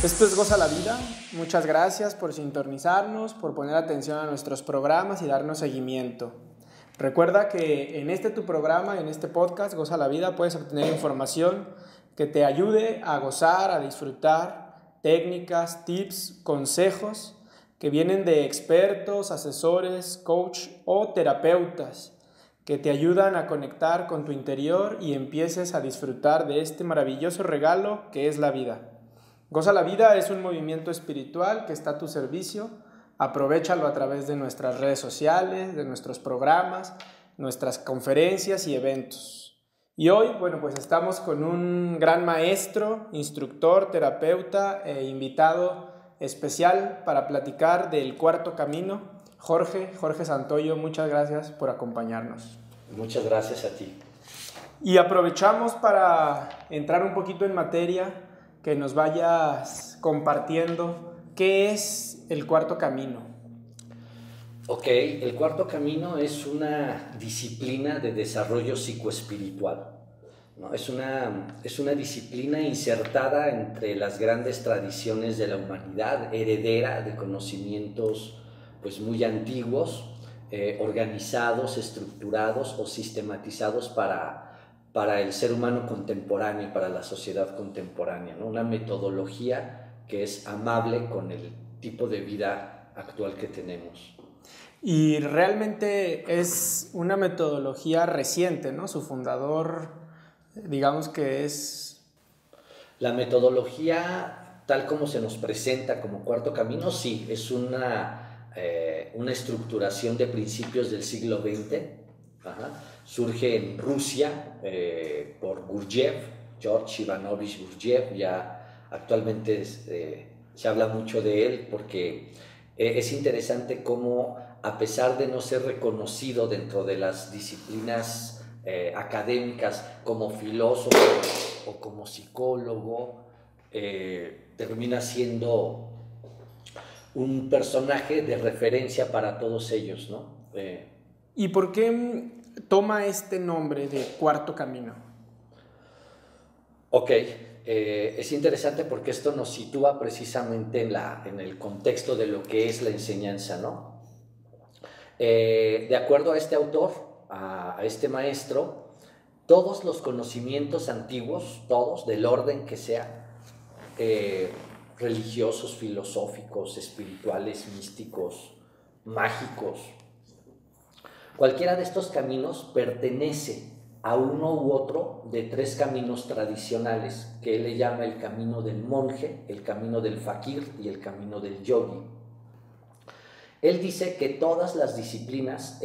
Esto es Goza la Vida. Muchas gracias por sintonizarnos, por poner atención a nuestros programas y darnos seguimiento. Recuerda que en tu programa, en este podcast, Goza la Vida, puedes obtener información que te ayude a gozar, a disfrutar, técnicas, tips, consejos que vienen de expertos, asesores, coach o terapeutas que te ayudan a conectar con tu interior y empieces a disfrutar de este maravilloso regalo que es la vida. Goza la Vida es un movimiento espiritual que está a tu servicio. Aprovéchalo a través de nuestras redes sociales, de nuestros programas, nuestras conferencias y eventos. Y hoy, pues estamos con un gran maestro, instructor, terapeuta e invitado especial para platicar del cuarto camino. Jorge Santoyo, muchas gracias por acompañarnos. Muchas gracias a ti. Y aprovechamos para entrar un poquito en materia, que nos vayas compartiendo qué es el cuarto camino. Ok, el cuarto camino es una disciplina de desarrollo psicoespiritual, ¿no? Es una disciplina insertada entre las grandes tradiciones de la humanidad, heredera de conocimientos pues muy antiguos, organizados, estructurados o sistematizados para el ser humano contemporáneo y para la sociedad contemporánea, ¿no? Una metodología que es amable con el tipo de vida actual que tenemos. Y realmente es una metodología reciente, ¿no? Su fundador, digamos que es... La metodología, tal como se nos presenta como cuarto camino, sí, es una estructuración de principios del siglo XX. Surge en Rusia por Gurdjieff, George Ivanovich Gurdjieff. Ya actualmente se habla mucho de él porque es interesante cómo, a pesar de no ser reconocido dentro de las disciplinas académicas como filósofo o como psicólogo, termina siendo un personaje de referencia para todos ellos, ¿no? ¿Y por qué toma este nombre de cuarto camino? Ok, es interesante porque esto nos sitúa precisamente en el contexto de lo que es la enseñanza, ¿no? De acuerdo a este autor, a este maestro, todos los conocimientos antiguos, todos, del orden que sea, religiosos, filosóficos, espirituales, místicos, mágicos, cualquiera de estos caminos pertenece a uno u otro de tres caminos tradicionales que él le llama el camino del monje, el camino del fakir y el camino del yogi. Él dice que todas las disciplinas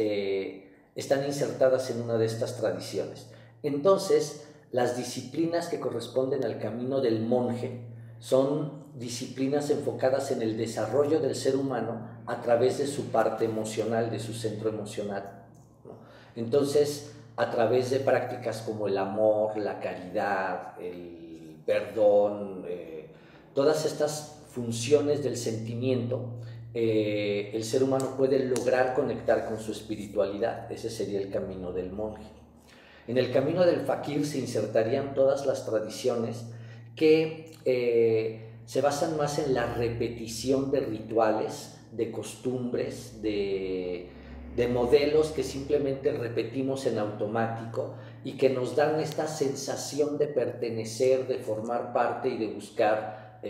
están insertadas en una de estas tradiciones. Entonces, las disciplinas que corresponden al camino del monje son disciplinas enfocadas en el desarrollo del ser humano a través de su parte emocional, de su centro emocional, ¿no? Entonces, a través de prácticas como el amor, la caridad, el perdón, todas estas funciones del sentimiento, el ser humano puede lograr conectar con su espiritualidad. Ese sería el camino del monje. En el camino del fakir se insertarían todas las tradiciones que se basan más en la repetición de rituales, de costumbres, de modelos que simplemente repetimos en automático y que nos dan esta sensación de pertenecer, de formar parte y de buscar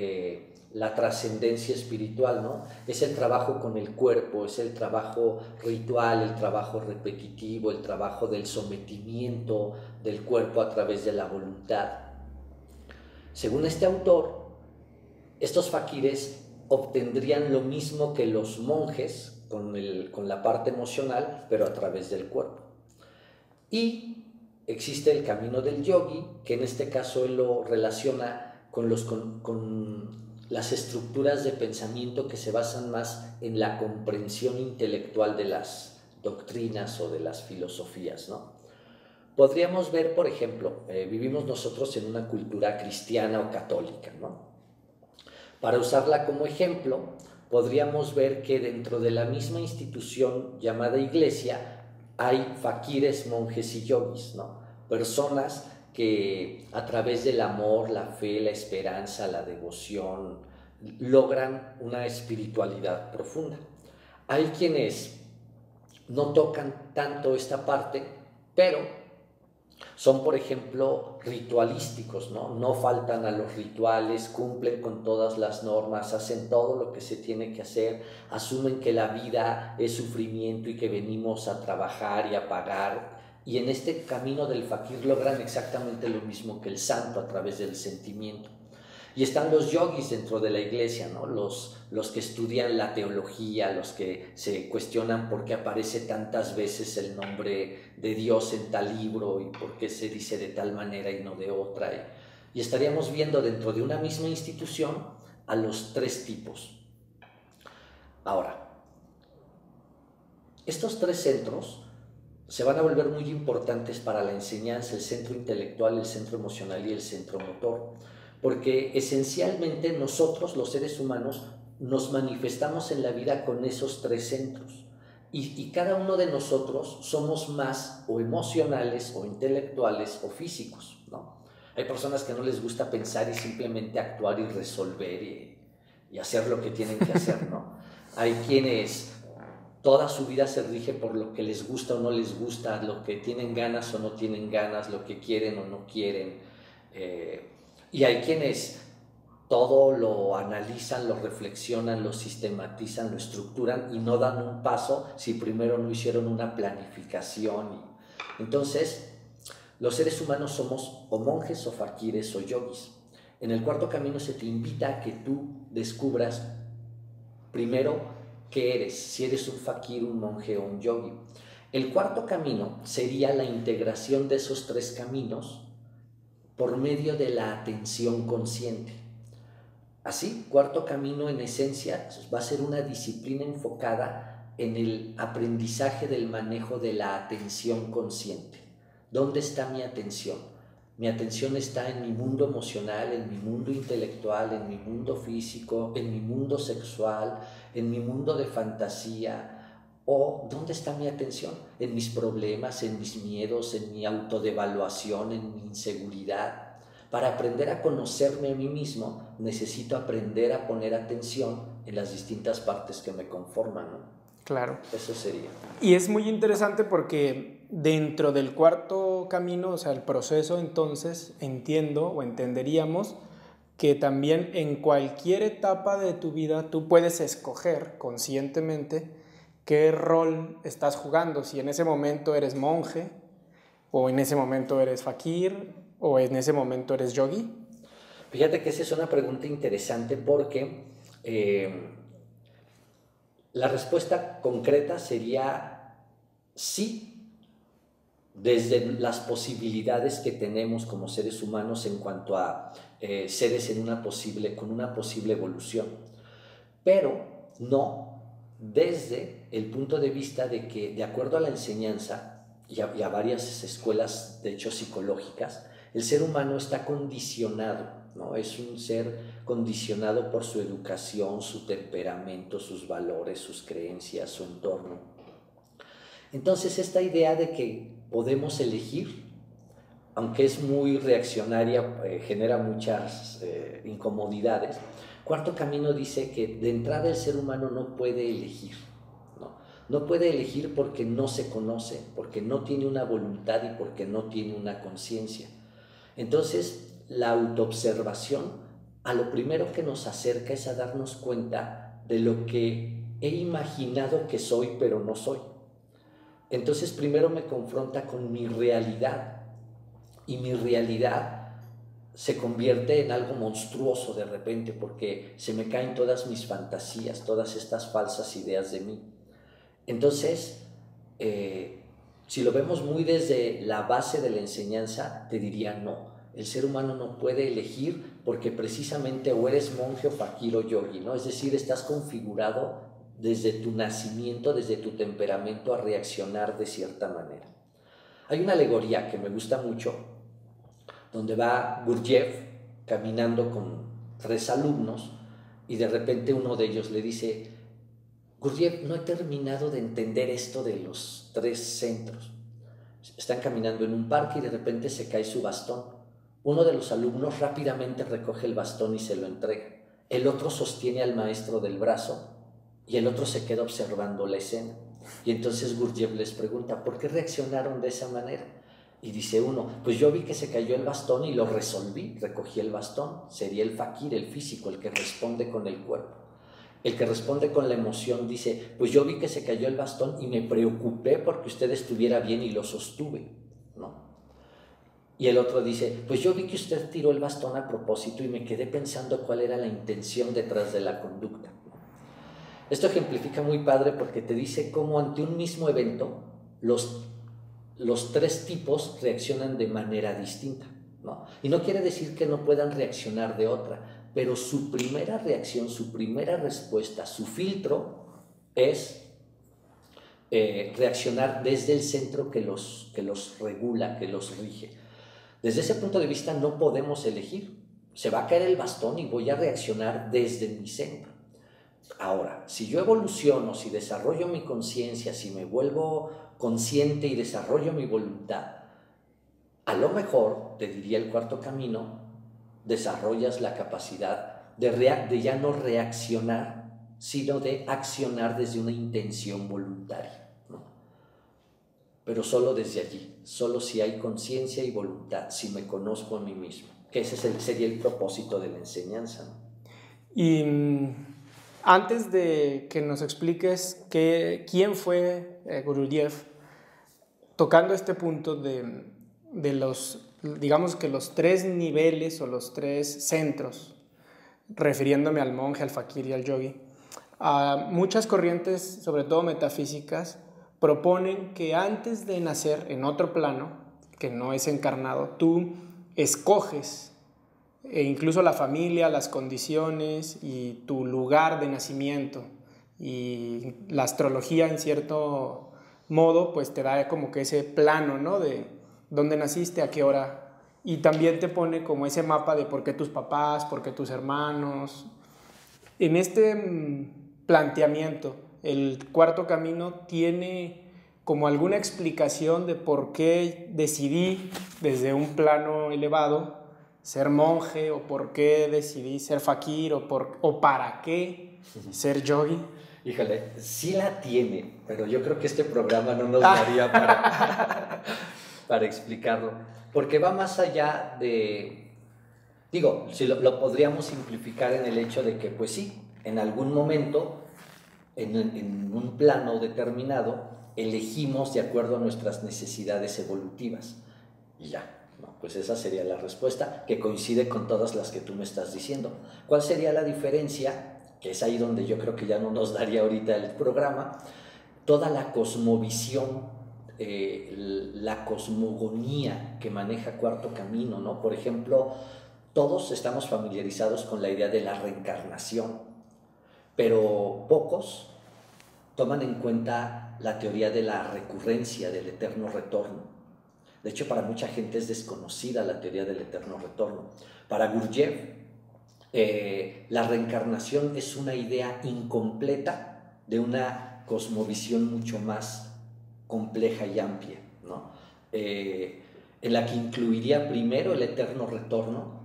la trascendencia espiritual, ¿no? Es el trabajo con el cuerpo, es el trabajo ritual, el trabajo repetitivo, el trabajo del sometimiento del cuerpo a través de la voluntad. Según este autor, estos fakires obtendrían lo mismo que los monjes con la parte emocional, pero a través del cuerpo. Y existe el camino del yogi, que en este caso él lo relaciona con las estructuras de pensamiento que se basan más en la comprensión intelectual de las doctrinas o de las filosofías, ¿no? Podríamos ver, por ejemplo, vivimos nosotros en una cultura cristiana o católica, ¿no? Para usarla como ejemplo, podríamos ver que dentro de la misma institución llamada iglesia hay fakires, monjes y yogis, ¿no? Personas que a través del amor, la fe, la esperanza, la devoción, logran una espiritualidad profunda. Hay quienes no tocan tanto esta parte, pero son, por ejemplo, ritualísticos, ¿no? No faltan a los rituales, cumplen con todas las normas, hacen todo lo que se tiene que hacer, asumen que la vida es sufrimiento y que venimos a trabajar y a pagar. Y en este camino del fakir logran exactamente lo mismo que el santo a través del sentimiento. Y están los yogis dentro de la iglesia, ¿no? Los que estudian la teología, los que se cuestionan por qué aparece tantas veces el nombre de Dios en tal libro y por qué se dice de tal manera y no de otra. Y estaríamos viendo dentro de una misma institución a los tres tipos. Ahora, estos tres centros se van a volver muy importantes para la enseñanza: el centro intelectual, el centro emocional y el centro motor. Porque esencialmente nosotros, los seres humanos, nos manifestamos en la vida con esos tres centros. Y cada uno de nosotros somos más o emocionales o intelectuales o físicos, ¿no? Hay personas que no les gusta pensar y simplemente actuar y resolver y hacer lo que tienen que hacer, ¿no? Hay quienes toda su vida se rige por lo que les gusta o no les gusta, lo que tienen ganas o no tienen ganas, lo que quieren o no quieren. Y hay quienes todo lo analizan, lo reflexionan, lo sistematizan, lo estructuran y no dan un paso si primero no hicieron una planificación. Entonces, los seres humanos somos o monjes o fakires o yogis. En el cuarto camino se te invita a que tú descubras primero qué eres, si eres un fakir, un monje o un yogi. El cuarto camino sería la integración de esos tres caminos por medio de la atención consciente. Así, cuarto camino en esencia va a ser una disciplina enfocada en el aprendizaje del manejo de la atención consciente. ¿Dónde está mi atención? Mi atención está en mi mundo emocional, en mi mundo intelectual, en mi mundo físico, en mi mundo sexual, en mi mundo de fantasía. ¿O dónde está mi atención? En mis problemas, en mis miedos, en mi autodevaluación, en mi inseguridad. Para aprender a conocerme a mí mismo, necesito aprender a poner atención en las distintas partes que me conforman, ¿no? Claro. Eso sería. Y es muy interesante porque dentro del cuarto camino, o sea, el proceso, entonces entiendo o entenderíamos que también en cualquier etapa de tu vida tú puedes escoger conscientemente qué rol estás jugando, si en ese momento eres monje, o en ese momento eres fakir, o en ese momento eres yogi. Fíjate que esa es una pregunta interesante porque la respuesta concreta sería sí, desde las posibilidades que tenemos como seres humanos en cuanto a seres con una posible evolución, pero no desde el punto de vista de que, de acuerdo a la enseñanza y a varias escuelas, de hecho psicológicas, el ser humano está condicionado, ¿no? Es un ser condicionado por su educación, su temperamento, sus valores, sus creencias, su entorno. Entonces, esta idea de que podemos elegir, aunque es muy reaccionaria, genera muchas incomodidades. Cuarto camino dice que de entrada el ser humano no puede elegir, ¿no? No puede elegir porque no se conoce, porque no tiene una voluntad y porque no tiene una conciencia. Entonces, la autoobservación a lo primero que nos acerca es a darnos cuenta de lo que he imaginado que soy, pero no soy. Entonces, primero me confronta con mi realidad, y mi realidad se convierte en algo monstruoso de repente porque se me caen todas mis fantasías, todas estas falsas ideas de mí. Entonces, si lo vemos muy desde la base de la enseñanza, te diría no. El ser humano no puede elegir porque precisamente o eres monje o fakir o yogi, ¿no? Es decir, estás configurado desde tu nacimiento, desde tu temperamento a reaccionar de cierta manera. Hay una alegoría que me gusta mucho, donde va Gurdjieff caminando con 3 alumnos y de repente uno de ellos le dice: Gurdjieff, no he terminado de entender esto de los 3 centros. Están caminando en un parque y de repente se cae su bastón. Uno de los alumnos rápidamente recoge el bastón y se lo entrega. el otro sostiene al maestro del brazo y el otro se queda observando la escena. Y entonces Gurdjieff les pregunta, ¿por qué reaccionaron de esa manera? Y dice uno, pues yo vi que se cayó el bastón y lo resolví, recogí el bastón. Sería el fakir, el físico, el que responde con el cuerpo. El que responde con la emoción dice, pues yo vi que se cayó el bastón y me preocupé porque usted estuviera bien y lo sostuve, ¿no? Y el otro dice, pues yo vi que usted tiró el bastón a propósito y me quedé pensando cuál era la intención detrás de la conducta. Esto ejemplifica muy padre porque te dice cómo ante un mismo evento los tres tipos reaccionan de manera distinta, ¿no? Y no quiere decir que no puedan reaccionar de otra, pero su primera reacción, su primera respuesta, su filtro es reaccionar desde el centro que los regula, que los rige. Desde ese punto de vista no podemos elegir. Se va a caer el bastón y voy a reaccionar desde mi centro. Ahora, si yo evoluciono, si desarrollo mi conciencia, si me vuelvo consciente y desarrollo mi voluntad, a lo mejor, te diría el cuarto camino, desarrollas la capacidad de ya no reaccionar, sino de accionar desde una intención voluntaria, ¿no? Pero solo desde allí, solo si hay conciencia y voluntad, si me conozco a mí mismo, que ese sería el propósito de la enseñanza, ¿no? Y antes de que nos expliques quién fue Gurdjieff, tocando este punto de los, digamos que los tres niveles o los tres centros, refiriéndome al monje, al fakir y al yogi, muchas corrientes, sobre todo metafísicas, proponen que antes de nacer en otro plano, que no es encarnado, tú escoges incluso la familia, las condiciones y tu lugar de nacimiento. Y la astrología, en cierto modo, pues te da como que ese plano, ¿no? De dónde naciste, a qué hora. Y también te pone como ese mapa de por qué tus papás, por qué tus hermanos. En este planteamiento, el cuarto camino tiene como alguna explicación de por qué decidí desde un plano elevado ser monje, o por qué decidí ser fakir, o para qué ser yogi. Híjole, sí la tiene, pero yo creo que este programa no nos daría para explicarlo, porque va más allá de, digo, si lo podríamos simplificar en el hecho de que, pues sí, en algún momento, en un plano determinado, elegimos de acuerdo a nuestras necesidades evolutivas, y ya. No, pues esa sería la respuesta, que coincide con todas las que tú me estás diciendo. ¿Cuál sería la diferencia? Que es ahí donde yo creo que ya no nos daría ahorita el programa. Toda la cosmovisión, la cosmogonía que maneja Cuarto Camino, ¿no? Por ejemplo, todos estamos familiarizados con la idea de la reencarnación, pero pocos toman en cuenta la teoría de la recurrencia, del eterno retorno. De hecho, para mucha gente es desconocida la teoría del eterno retorno. Para Gurdjieff, la reencarnación es una idea incompleta de una cosmovisión mucho más compleja y amplia, ¿no? En la que incluiría primero el eterno retorno,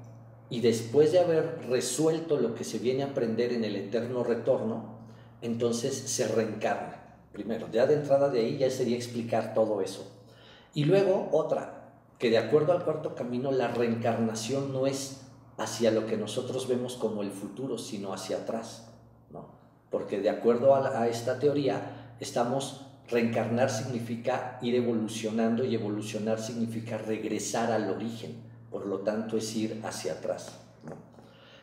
y después de haber resuelto lo que se viene a aprender en el eterno retorno, entonces se reencarna. Primero, ya de entrada de ahí ya sería explicar todo eso. Y luego otra, que de acuerdo al cuarto camino, la reencarnación no es hacia lo que nosotros vemos como el futuro, sino hacia atrás, ¿no? Porque de acuerdo a esta teoría, reencarnar significa ir evolucionando, y evolucionar significa regresar al origen, por lo tanto es ir hacia atrás, ¿no?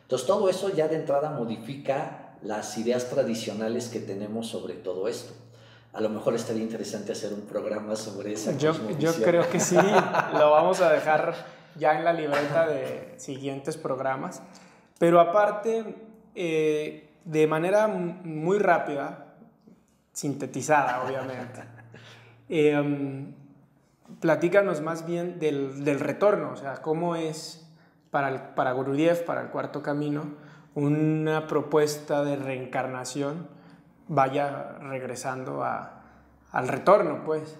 Entonces todo eso ya de entrada modifica las ideas tradicionales que tenemos sobre todo esto. A lo mejor estaría interesante hacer un programa sobre esa cosmovisión. Yo creo que sí, lo vamos a dejar ya en la libreta de siguientes programas. Pero aparte, de manera muy rápida, sintetizada obviamente, platícanos más bien del retorno, o sea, cómo es para Gurdjieff, para el cuarto camino, una propuesta de reencarnación vaya regresando al retorno, pues.